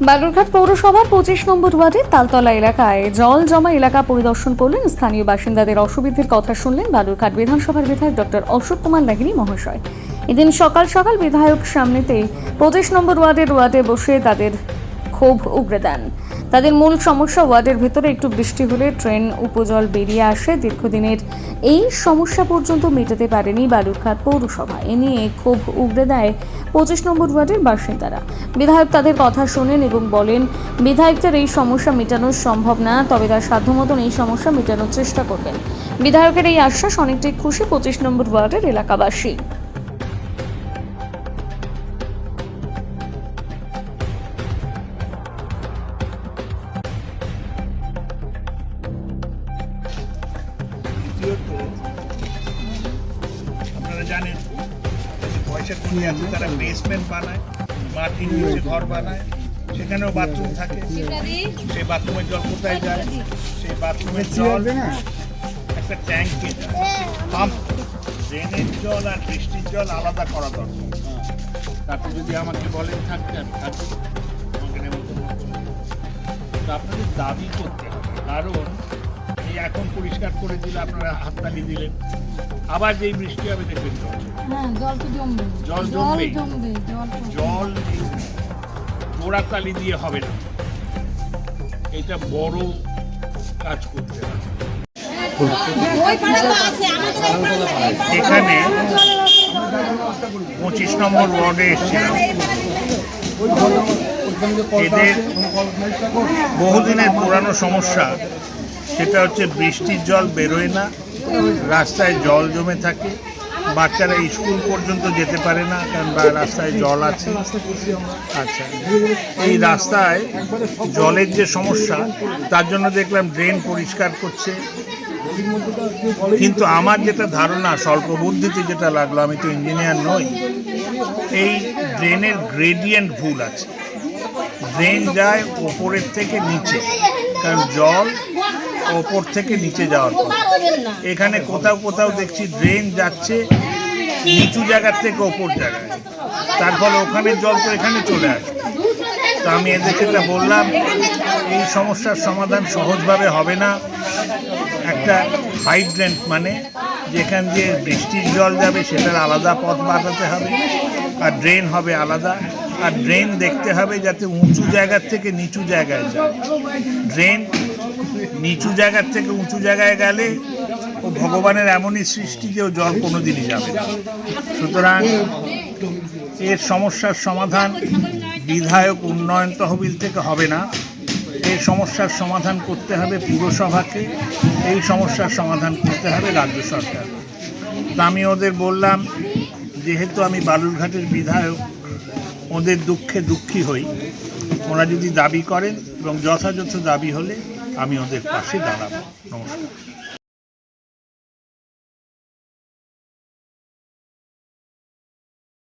বালুরঘাট পৌরসভার 25 নম্বর ওয়ার্ডের তালতলা এলাকায় জল জমা এলাকা পরিদর্শন করলেন। স্থানীয় বাসিন্দাদের অসুবিধার কথা শুনলেন বালুরঘাট বিধানসভার বিধায়ক ডক্টর অশোক কুমার লাহিড়ী মহাশয়। এদিন সকাল সকাল বিধায়ক সামনেতেই 25 নম্বর ওয়ার্ডে বসে তাদের ক্ষোভ উগরে দেন। তাদের মূল সমস্যা, ওয়ার্ডের ভেতরে একটু বৃষ্টি হলে ট্রেন উপজল বেরিয়ে আসে। দীর্ঘদিনের এই সমস্যা পর্যন্ত মেটাতে পারেনি বালুরঘাট পৌরসভা। এ নিয়ে ক্ষোভ উগরে দেয় 25 নম্বর ওয়ার্ডের বাসিন্দারা। বিধায়ক তাদের কথা শোনেন এবং বলেন, বিধায়কদের এই সমস্যা মেটানো সম্ভব না, তবে তার সাধ্যমতন এই সমস্যা মেটানোর চেষ্টা করবেন। বিধায়কের এই আশ্বাস অনেকটাই খুশি 25 নম্বর ওয়ার্ডের এলাকাবাসী। আপনারা জানেন পয়সা কিনে আছে, তারা বেসমেন্ট বানায়, মাটির নিচে ঘর বানায়, সেখানেও বাথরুম থাকে। সেই বাথরুমের জল কোথায় যায়? সেই বাথরুমের জল একটা ট্যাঙ্কে যায়, পাম্প। ড্রেনের জল আর বৃষ্টির জল আলাদা করা দরকার। তাতে যদি আমাকে বলেন থাকতে, আমি থাকবো, আমাকে নেমন্তন্ন করুন। তো আপনাদের দাবি করতে হবে, কারণ এই এখন পরিষ্কার করে দিলে আপনারা হাততালি দিলেন, আবার যেই বৃষ্টি হবে দেখবেন জল জমবে। জল জোড়াতালি দিয়ে হবে না, এটা বড় কাজ করতে হবে। এখানে 25 নম্বর ওয়ার্ডে এসেছিলাম। এদের বহুদিনের পুরানো সমস্যা, সেটা হচ্ছে বৃষ্টির জল বেরোয় না, রাস্তায় জল জমে থাকে, বাচ্চারা স্কুল পর্যন্ত যেতে পারে না, কারণ রাস্তায় জল আছে। আচ্ছা, এই রাস্তায় জলের যে সমস্যা, তার জন্য দেখলাম ড্রেন পরিষ্কার করছে। কিন্তু আমার যেটা ধারণা, স্বল্প বুদ্ধিতে যেটা লাগলো, আমি তো ইঞ্জিনিয়ার নই, এই ড্রেনের গ্রেডিয়েন্ট ভুল আছে। ড্রেন যায় ওপরের থেকে নিচে, কারণ জল ওপর থেকে নিচে যাওয়ার পর এখানে কোথাও কোথাও দেখছি ড্রেন যাচ্ছে নিচু জায়গার থেকে ওপর জায়গায়, তার ফলে ওখানের জল তো এখানে চলে আসে। তো আমি এদেরকে বললাম, এই সমস্যার সমাধান সহজভাবে হবে না। একটা হাইড্রেন্ট মানে যেখান দিয়ে বৃষ্টির জল যাবে সেটার আলাদা পথ বানাতে হবে, আর ড্রেন হবে আলাদা। আর ড্রেন দেখতে হবে যাতে উঁচু জায়গার থেকে নিচু জায়গায় যায়। ড্রেন নিচু জায়গার থেকে উঁচু জায়গায় গেলে ও ভগবানের এমনই সৃষ্টি যে ও জল কোনোদিনই যাবে না। সুতরাং এর সমস্যার সমাধান বিধায়ক উন্নয়ন তহবিল থেকে হবে না, এই সমস্যার সমাধান করতে হবে পুরসভাকে, এই সমস্যার সমাধান করতে হবে রাজ্য সরকার। তা আমি ওদের বললাম, যেহেতু আমি বালুরঘাটের বিধায়ক, ওদের দুঃখে দুঃখী হই। ওরা যদি দাবি করেন এবং যথাযথ দাবি হলে আমি ওদের পাশে দাঁড়াবো। নমস্কার।